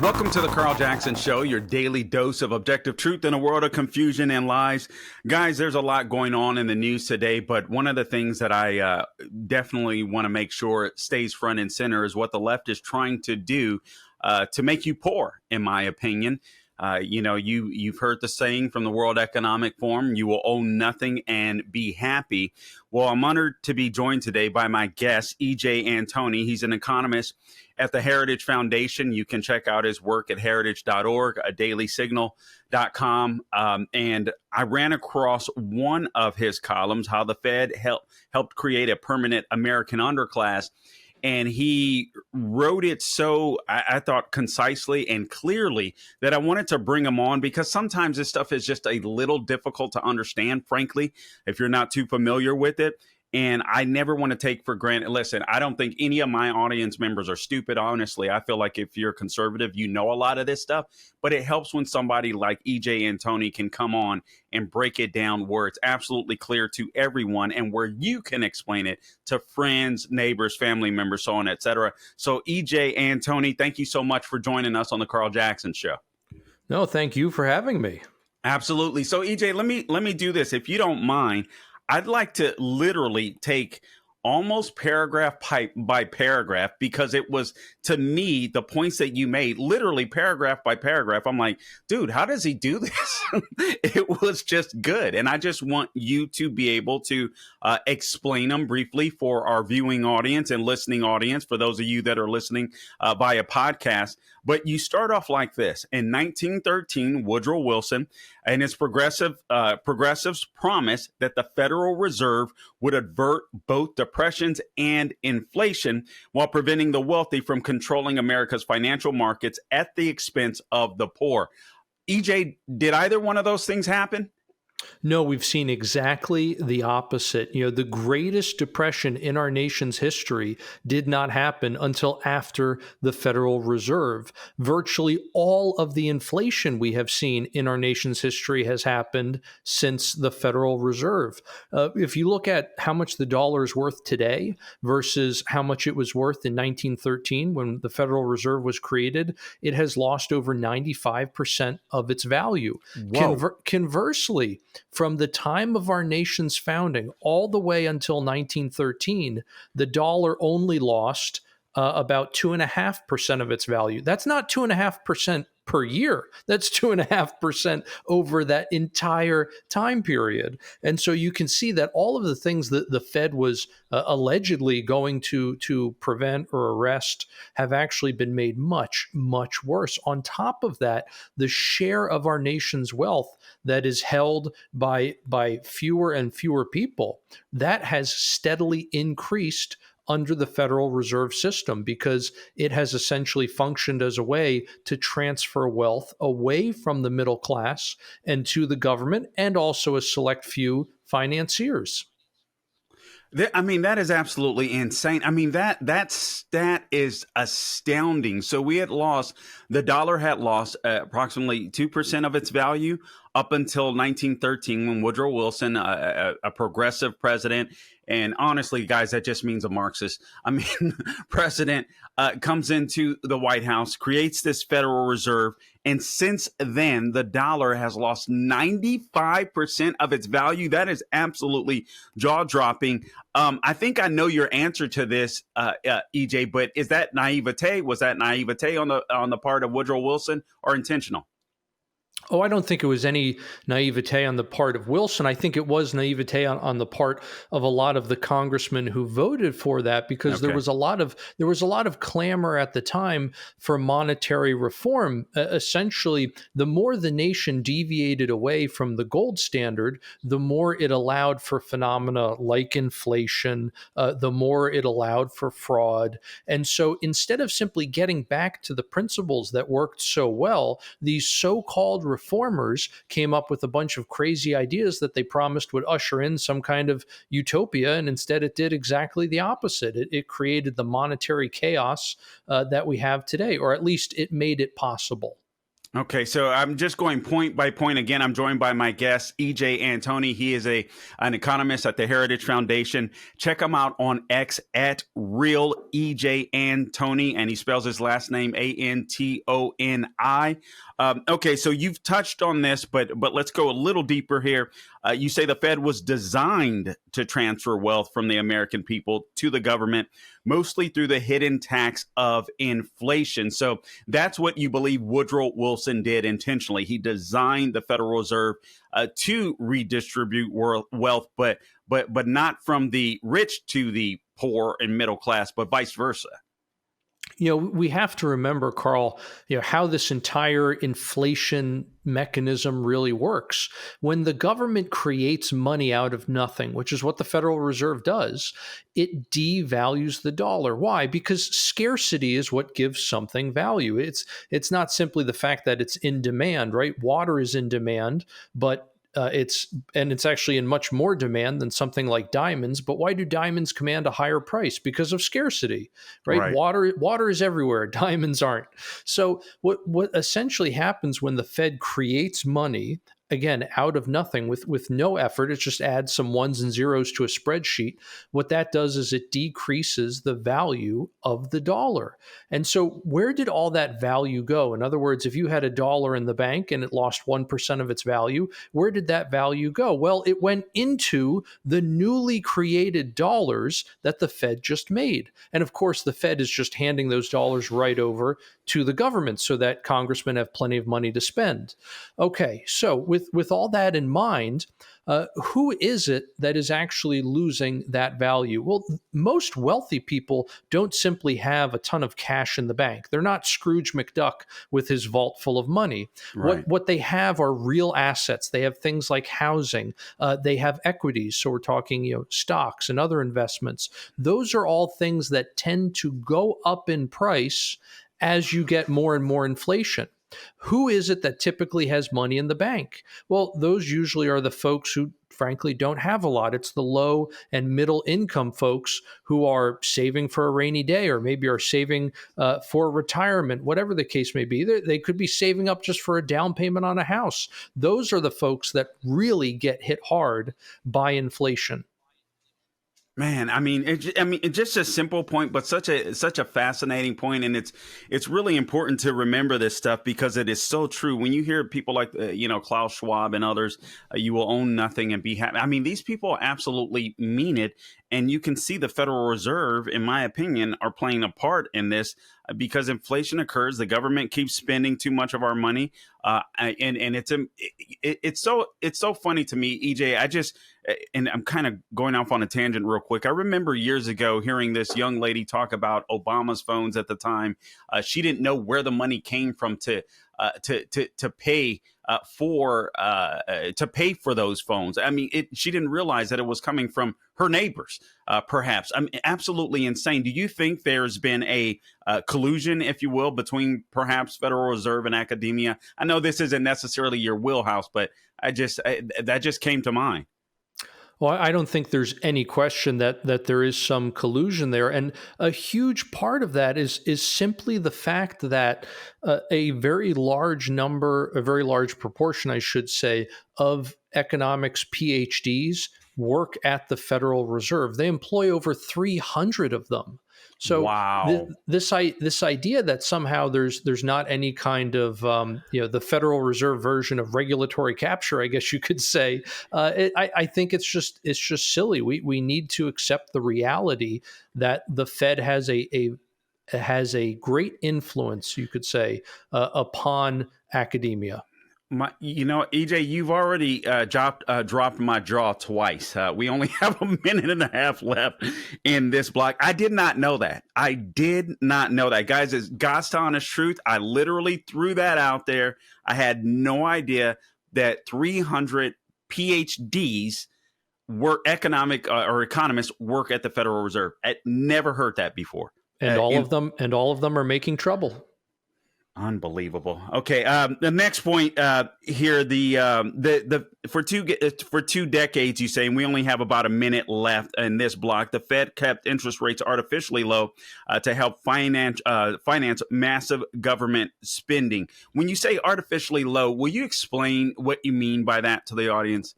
Welcome to the Carl Jackson Show, your daily dose of objective truth in a world of confusion and lies. Guys, there's a lot going on in the news today, but one of the things that I definitely want to make sure stays front and center is what the left is trying to do to make you poor, in my opinion. You've heard the saying from the World Economic Forum, you will own nothing and be happy. Well, I'm honored to be joined today by my guest, EJ Antoni. He's an economist at the Heritage Foundation. You can check out his work at heritage.org, dailysignal.com. And I ran across one of his columns, how the Fed helped create a permanent American underclass. And he wrote it so, I thought, concisely and clearly that I wanted to bring him on because sometimes this stuff is just a little difficult to understand, frankly, if you're not too familiar with it. And I never want to take for granted. Listen, I don't think any of my audience members are stupid. Honestly, I feel like if you're conservative, you know a lot of this stuff. But it helps when somebody like EJ Antoni can come on and break it down where it's absolutely clear to everyone and where you can explain it to friends, neighbors, family members, so on, et cetera. So EJ Antoni, thank you so much for joining us on the Carl Jackson Show. No, thank you for having me. Absolutely. So EJ, let me do this, if you don't mind. I'd like to literally take almost paragraph by paragraph because it was, to me, the points that you made, literally paragraph by paragraph. I'm like, dude, how does he do this? It was just good. And I just want you to be able to explain them briefly for our viewing audience and listening audience, for those of you that are listening via podcast. But you start off like this. In 1913, Woodrow Wilson and his progressives promised that the Federal Reserve would avert both depressions and inflation while preventing the wealthy from controlling America's financial markets at the expense of the poor. EJ, did either one of those things happen? No, we've seen exactly the opposite. The greatest depression in our nation's history did not happen until after the Federal Reserve. Virtually all of the inflation we have seen in our nation's history has happened since the Federal Reserve. If you look at how much the dollar is worth today versus how much it was worth in 1913 when the Federal Reserve was created, it has lost over 95% of its value. Conversely, from the time of our nation's founding all the way until 1913, the dollar only lost about 2.5% of its value. That's not 2.5% per year. That's 2.5% over that entire time period. And so you can see that all of the things that the Fed was allegedly going to prevent or arrest have actually been made much, much worse. On top of that, the share of our nation's wealth that is held by fewer and fewer people, that has steadily increased under the Federal Reserve System because it has essentially functioned as a way to transfer wealth away from the middle class and to the government and also a select few financiers. I mean, that is absolutely insane. I mean, that stat is astounding. So the dollar had lost approximately 2% of its value up until 1913 when Woodrow Wilson, a progressive president, and honestly, guys, that just means a Marxist. I mean, president comes into the White House, creates this Federal Reserve. And since then, the dollar has lost 95% of its value. That is absolutely jaw-dropping. I think I know your answer to this, EJ, but is that naivete? Was that naivete on the part of Woodrow Wilson or intentional? Oh, I don't think it was any naivete on the part of Wilson. I think it was naivete on the part of a lot of the congressmen who voted for that, because there was a lot of clamor at the time for monetary reform. Essentially, the more the nation deviated away from the gold standard, the more it allowed for phenomena like inflation, the more it allowed for fraud. And so instead of simply getting back to the principles that worked so well, these so-called reformers came up with a bunch of crazy ideas that they promised would usher in some kind of utopia, and instead it did exactly the opposite. It created the monetary chaos that we have today, or at least it made it possible. Okay, so I'm just going point by point again. I'm joined by my guest EJ Antoni. He is an economist at the Heritage Foundation. Check him out on X at real EJ Antoni, and he spells his last name Antoni. Okay, so you've touched on this, but let's go a little deeper here. You say the Fed was designed to transfer wealth from the American people to the government, mostly through the hidden tax of inflation. So that's what you believe Woodrow Wilson did intentionally. He designed the Federal Reserve to redistribute wealth, but not from the rich to the poor and middle class, but vice versa. We have to remember, Carl, how this entire inflation mechanism really works. When the government creates money out of nothing, which is what the Federal Reserve does, it devalues the dollar. Why? Because scarcity is what gives something value. It's not simply the fact that it's in demand, right? Water is in demand, but it's actually in much more demand than something like diamonds. But why do diamonds command a higher price? Because of scarcity, right? Right. Water is everywhere. Diamonds aren't. So what essentially happens when the Fed creates money, again, out of nothing with no effort, it just adds some ones and zeros to a spreadsheet. What that does is it decreases the value of the dollar. And so where did all that value go? In other words, if you had a dollar in the bank and it lost 1% of its value, where did that value go? Well, it went into the newly created dollars that the Fed just made. And of course, the Fed is just handing those dollars right over to the government so that congressmen have plenty of money to spend. Okay, so with all that in mind, who is it that is actually losing that value? Well, most wealthy people don't simply have a ton of cash in the bank. They're not Scrooge McDuck with his vault full of money. Right. What they have are real assets. They have things like housing. They have equities. So we're talking, stocks and other investments. Those are all things that tend to go up in price as you get more and more inflation. Who is it that typically has money in the bank? Well, those usually are the folks who, frankly, don't have a lot. It's the low and middle income folks who are saving for a rainy day or maybe are saving for retirement, whatever the case may be. They could be saving up just for a down payment on a house. Those are the folks that really get hit hard by inflation. Man, it's just a simple point, but such a fascinating point, and it's really important to remember this stuff because it is so true. When you hear people like Klaus Schwab and others, you will own nothing and be happy. I mean, these people absolutely mean it, and you can see the Federal Reserve, in my opinion, are playing a part in this because inflation occurs. The government keeps spending too much of our money, and it's so funny to me, EJ. And I'm kind of going off on a tangent real quick. I remember years ago hearing this young lady talk about Obama's phones at the time. She didn't know where the money came from to pay for those phones. I mean, she didn't realize that it was coming from her neighbors, perhaps. I mean, absolutely insane. Do you think there's been a collusion, if you will, between perhaps Federal Reserve and academia? I know this isn't necessarily your wheelhouse, but that just came to mind. Well, I don't think there's any question that there is some collusion there, and a huge part of that is simply the fact that a very large proportion, I should say, of economics PhDs work at the Federal Reserve. They employ over 300 of them. So Wow. this idea that somehow there's not any kind of the Federal Reserve version of regulatory capture, I guess you could say, I think it's just silly. We need to accept the reality that the Fed has a great influence, you could say, upon academia. EJ, you've already dropped my jaw twice. We only have a minute and a half left in this block. I did not know that. Guys. It's God's honest truth. I literally threw that out there. I had no idea that 300 PhDs were economists work at the Federal Reserve. I never heard that before. And all of them are making trouble. Unbelievable. Okay, the next point here, the for 2 decades, you say, and we only have about a minute left in this block. The Fed kept interest rates artificially low to help finance massive government spending. When you say artificially low, will you explain what you mean by that to the audience?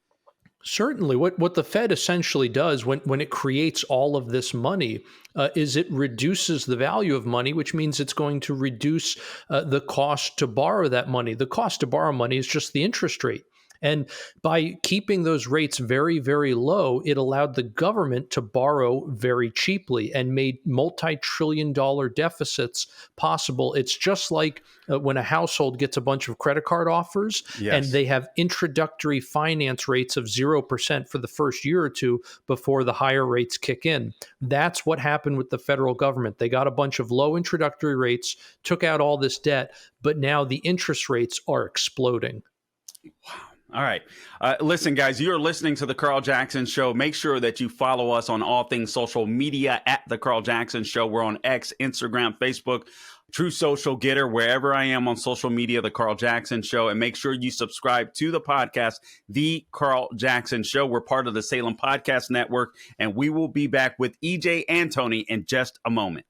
Certainly. What the Fed essentially does when it creates all of this money is it reduces the value of money, which means it's going to reduce the cost to borrow that money. The cost to borrow money is just the interest rate. And by keeping those rates very, very low, it allowed the government to borrow very cheaply and made multi-trillion-dollar deficits possible. It's just like when a household gets a bunch of credit card offers and Yes. they have introductory finance rates of 0% for the first year or two before the higher rates kick in. That's what happened with the federal government. They got a bunch of low introductory rates, took out all this debt, but now the interest rates are exploding. Wow. All right. Listen, guys, you're listening to The Carl Jackson Show. Make sure that you follow us on all things social media at The Carl Jackson Show. We're on X, Instagram, Facebook, True Social, Getter, wherever I am on social media, The Carl Jackson Show. And make sure you subscribe to the podcast, The Carl Jackson Show. We're part of the Salem Podcast Network, and we will be back with EJ Antoni in just a moment.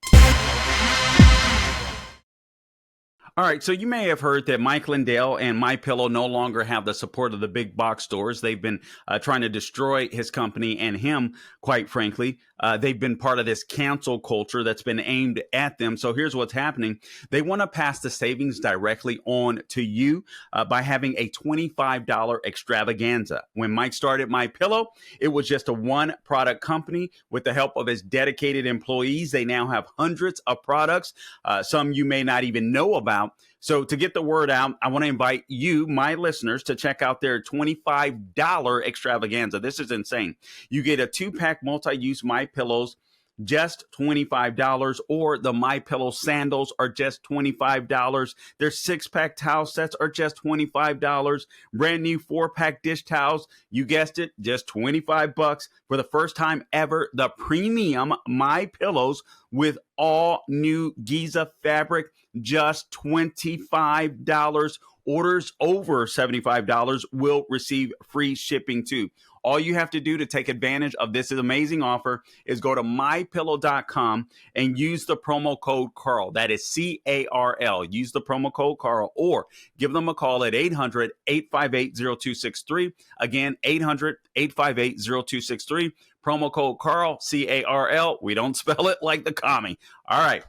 All right, so you may have heard that Mike Lindell and MyPillow no longer have the support of the big box stores. They've been trying to destroy his company and him, quite frankly. They've been part of this cancel culture that's been aimed at them. So here's what's happening. They want to pass the savings directly on to you by having a $25 extravaganza. When Mike started MyPillow, it was just a one-product company. With the help of his dedicated employees, they now have hundreds of products, some you may not even know about. So to get the word out, I want to invite you, my listeners, to check out their $25 extravaganza. This is insane. You get a 2-pack multi-use MyPillows, just $25, or the MyPillow sandals are just $25. Their 6-pack towel sets are just $25. Brand new 4-pack dish towels, you guessed it, just $25. For the first time ever, the premium MyPillows with all new Giza fabric, just $25. Orders over $75 will receive free shipping too. All you have to do to take advantage of this amazing offer is go to mypillow.com and use the promo code Carl. That is CARL. Use the promo code Carl, or give them a call at 800-858-0263. Again, 800-858-0263. Promo code Carl, CARL. We don't spell it like the commie. All right.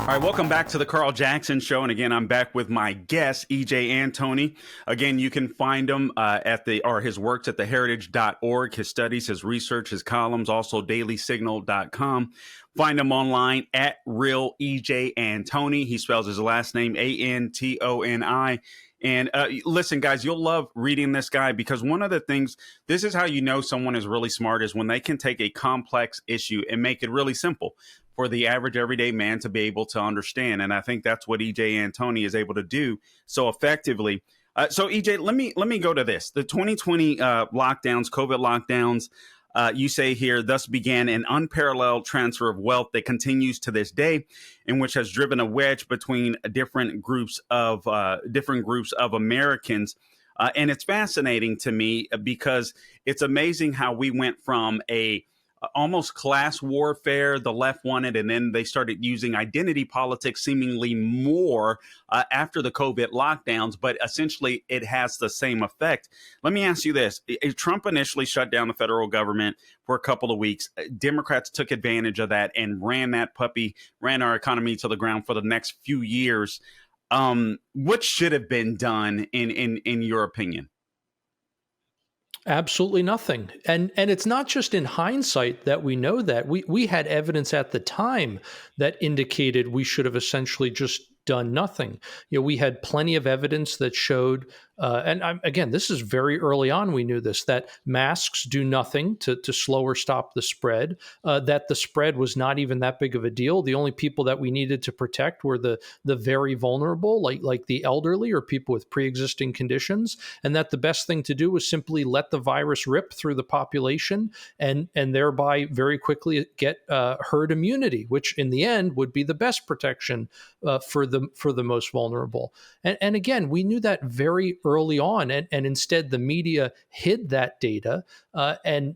All right, welcome back to the Carl Jackson Show. And again, I'm back with my guest, EJ Antoni. Again, you can find him his works at theheritage.org, his studies, his research, his columns, also dailysignal.com. Find him online at Real EJ Antoni. He spells his last name Antoni. And listen, guys, you'll love reading this guy, because one of the things, this is how you know someone is really smart, is when they can take a complex issue and make it really simple for the average everyday man to be able to understand. And I think that's what EJ Antoni is able to do so effectively. So EJ, let me go to this. The 2020 lockdowns, COVID lockdowns, you say here, thus began an unparalleled transfer of wealth that continues to this day, in which has driven a wedge between different groups of Americans. And it's fascinating to me because it's amazing how we went from almost class warfare, the left wanted, and then they started using identity politics seemingly more after the COVID lockdowns, but essentially it has the same effect. Let me ask you this. Trump initially shut down the federal government for a couple of weeks. Democrats took advantage of that and ran our economy to the ground for the next few years. What should have been done in your opinion? Absolutely nothing. And it's not just in hindsight that we know that. We had evidence at the time that indicated we should have essentially just done nothing. We had plenty of evidence that showed Again, this is very early on. We knew this, that masks do nothing to slow or stop the spread, that the spread was not even that big of a deal. The only people that we needed to protect were the very vulnerable, like the elderly or people with pre-existing conditions, and that the best thing to do was simply let the virus rip through the population and thereby very quickly get herd immunity, which in the end would be the best protection for the most vulnerable. And again, we knew that very early on, and instead the media hid that data, and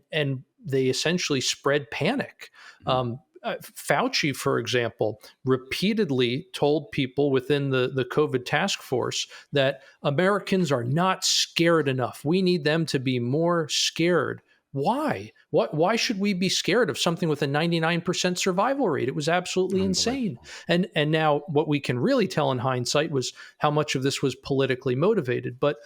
they essentially spread panic. Fauci, for example, repeatedly told people within the COVID task force that Americans are not scared enough. We need them to be more scared. Why? Why should we be scared of something with a 99% survival rate? It was absolutely insane. And now what we can really tell in hindsight was how much of this was politically motivated. But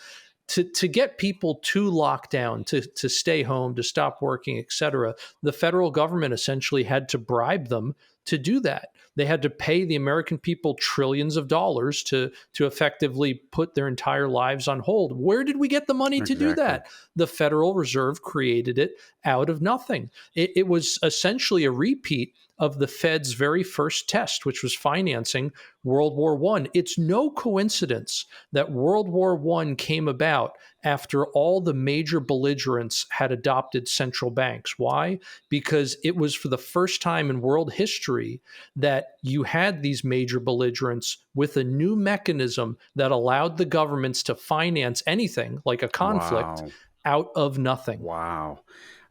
to get people to lock down, to stay home, to stop working, et cetera, the federal government essentially had to bribe them to do that. They had to pay the American people trillions of dollars to effectively put their entire lives on hold. Where did we get the money to do that? The Federal Reserve created it out of nothing. It was essentially a repeat of the Fed's very first test, which was financing World War I. It's no coincidence that World War I came about after all the major belligerents had adopted central banks. Why? Because it was for the first time in world history that you had these major belligerents with a new mechanism that allowed the governments to finance anything like a conflict out of nothing. Wow.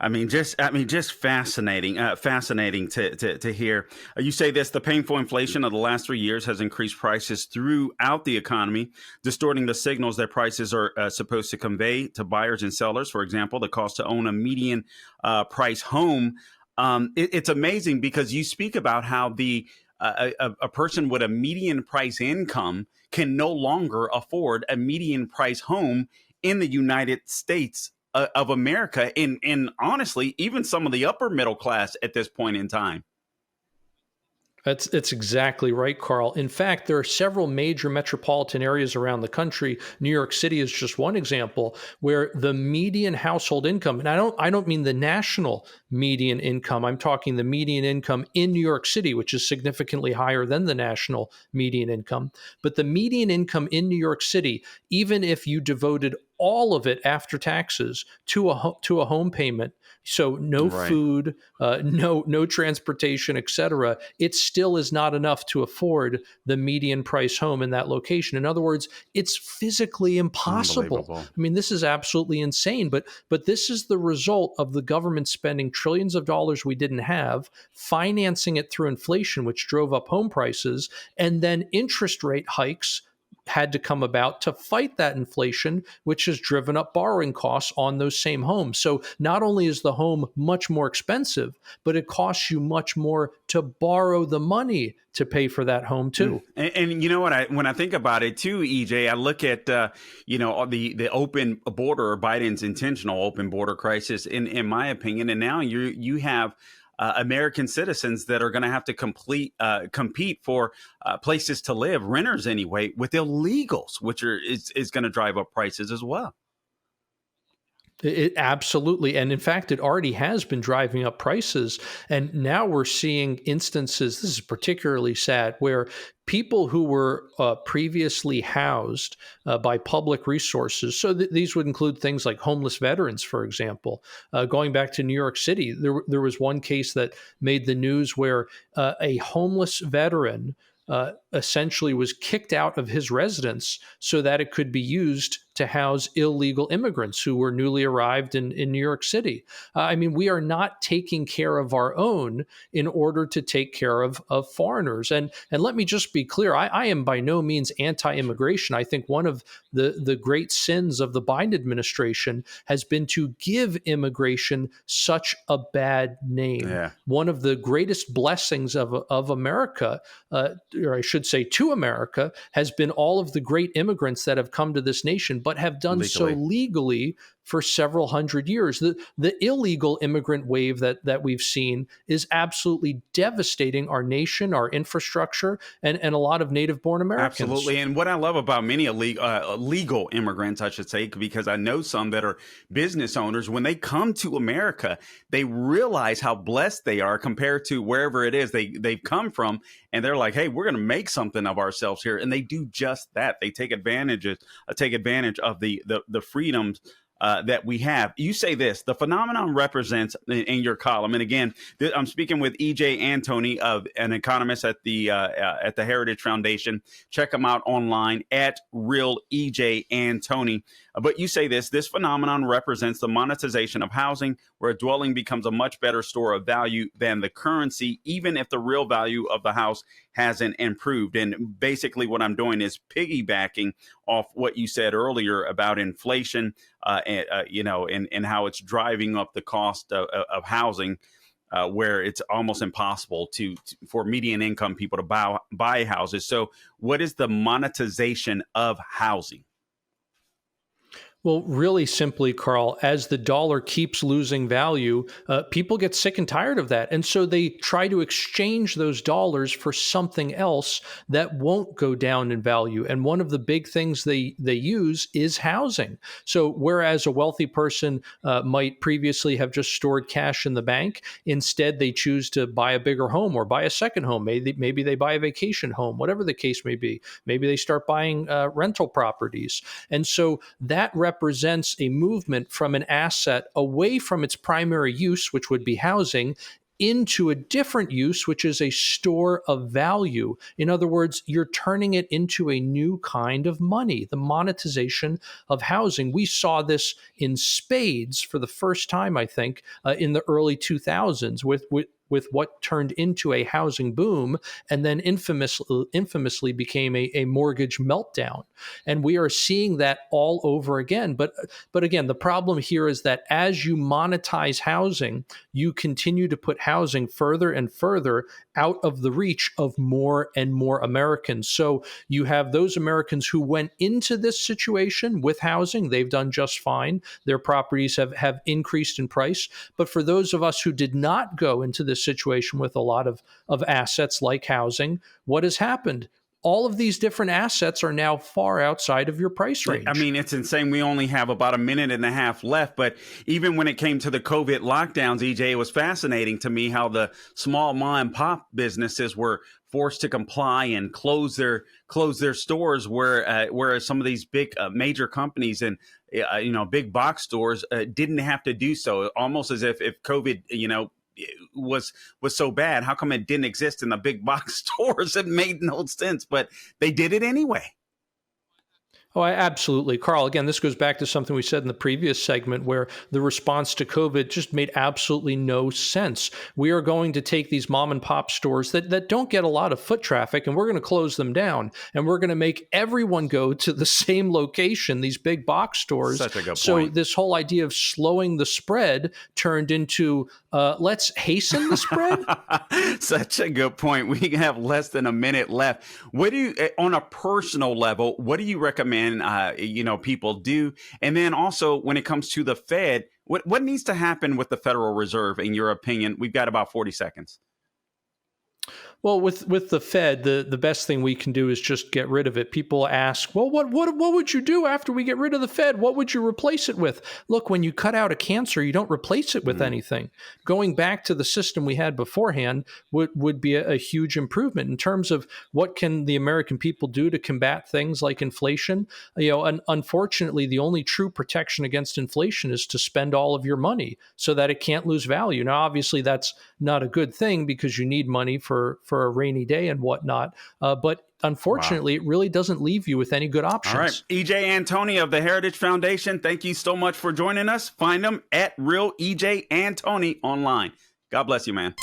Just fascinating, fascinating to hear. You say this: the painful inflation of the last 3 years has increased prices throughout the economy, distorting the signals that prices are supposed to convey to buyers and sellers. For example, the cost to own a median price home. It's amazing because you speak about how a person with a median price income can no longer afford a median price home in the United States of America, and honestly, even some of the upper middle class at this point in time. It's exactly right, Carl. In fact, there are several major metropolitan areas around the country. New York City is just one example where the median household income, and I don't mean the national median income. I'm talking the median income in New York City, which is significantly higher than the national median income. But the median income in New York City, even if you devoted all of it after taxes to a home payment, so no food, no transportation, et cetera, it still is not enough to afford the median price home in that location. In other words, it's physically impossible. I mean, this is absolutely insane, but this is the result of the government spending trillions of dollars we didn't have, financing it through inflation, which drove up home prices, and then interest rate hikes had to come about to fight that inflation, which has driven up borrowing costs on those same homes. So not only is the home much more expensive, but it costs you much more to borrow the money to pay for that home too. And you know what? When I think about it too, EJ, I look at the open border, or Biden's intentional open border crisis, in my opinion, and now you have American citizens that are going to have to compete for places to live, renters anyway, with illegals, which is going to drive up prices as well. It absolutely. And in fact, it already has been driving up prices. And now we're seeing instances, this is particularly sad, where people who were previously housed by public resources, so these would include things like homeless veterans, for example. Going back to New York City, there was one case that made the news where a homeless veteran essentially was kicked out of his residence so that it could be used to house illegal immigrants who were newly arrived in New York City. I mean, we are not taking care of our own in order to take care of foreigners. And let me just be clear, I am by no means anti-immigration. I think one of the great sins of the Biden administration has been to give immigration such a bad name. Yeah. One of the greatest blessings of America, or I should say to America, has been all of the great immigrants that have come to this nation. but have done so Legally. legally for several hundred years. The illegal immigrant wave that we've seen is absolutely devastating our nation, our infrastructure, and a lot of native-born Americans. Absolutely. And what I love about many legal immigrants, I should say, because I know some that are business owners, when they come to America, they realize how blessed they are compared to wherever it is they've come from. And they're like, hey, we're going to make something of ourselves here. And they do just that. They take advantage of the freedoms that we have. You say this: the phenomenon represents in your column, and again, I'm speaking with EJ Antoni, of an economist at the Heritage Foundation. Check him out online at Real EJ Antoni. But you say this phenomenon represents the monetization of housing, where a dwelling becomes a much better store of value than the currency, even if the real value of the house hasn't improved. And basically what I'm doing is piggybacking off what you said earlier about inflation, and how it's driving up the cost of housing, where it's almost impossible for median income people to buy houses. So what is the monetization of housing? Well, really simply, Carl, as the dollar keeps losing value, people get sick and tired of that. And so they try to exchange those dollars for something else that won't go down in value. And one of the big things they use is housing. So whereas a wealthy person might previously have just stored cash in the bank, instead they choose to buy a bigger home or buy a second home. Maybe they buy a vacation home, whatever the case may be. Maybe they start buying rental properties. And so that represents a movement from an asset away from its primary use, which would be housing, into a different use, which is a store of value. In other words, you're turning it into a new kind of money, the monetization of housing. We saw this in spades for the first time, I think, in the early 2000s with what turned into a housing boom and then infamously became a mortgage meltdown. And we are seeing that all over again. But again, the problem here is that as you monetize housing, you continue to put housing further and further out of the reach of more and more Americans. So you have those Americans who went into this situation with housing. They've done just fine. Their properties have increased in price. But for those of us who did not go into this situation with a lot of assets like housing, what has happened? All of these different assets are now far outside of your price range. I mean, it's insane. We only have about a minute and a half left, but even when it came to the COVID lockdowns, EJ, it was fascinating to me how the small mom and pop businesses were forced to comply and close their stores, whereas some of these big major companies and big box stores didn't have to do so. Almost as if COVID, was so bad, how come it didn't exist in the big box stores? It made no sense, but they did it anyway. Oh, absolutely. Carl, again, this goes back to something we said in the previous segment where the response to COVID just made absolutely no sense. We are going to take these mom and pop stores that don't get a lot of foot traffic, and we're going to close them down. And we're going to make everyone go to the same location, these big box stores. Such a good point. So this whole idea of slowing the spread turned into let's hasten the spread. Such a good point. We have less than a minute left. What do you, on a personal level, what do you recommend people do? And then also when it comes to the Fed, what needs to happen with the Federal Reserve, in your opinion? We've got about 40 seconds. Well, with the Fed, the best thing we can do is just get rid of it. People ask, well, what would you do after we get rid of the Fed? What would you replace it with? Look, when you cut out a cancer, you don't replace it with anything. Going back to the system we had beforehand would be a huge improvement in terms of what can the American people do to combat things like inflation. And unfortunately, the only true protection against inflation is to spend all of your money so that it can't lose value. Now, obviously, that's not a good thing because you need money for a rainy day and whatnot. But unfortunately, It really doesn't leave you with any good options. All right. EJ Antoni of the Heritage Foundation, thank you so much for joining us. Find them at Real EJ Antoni online. God bless you, man.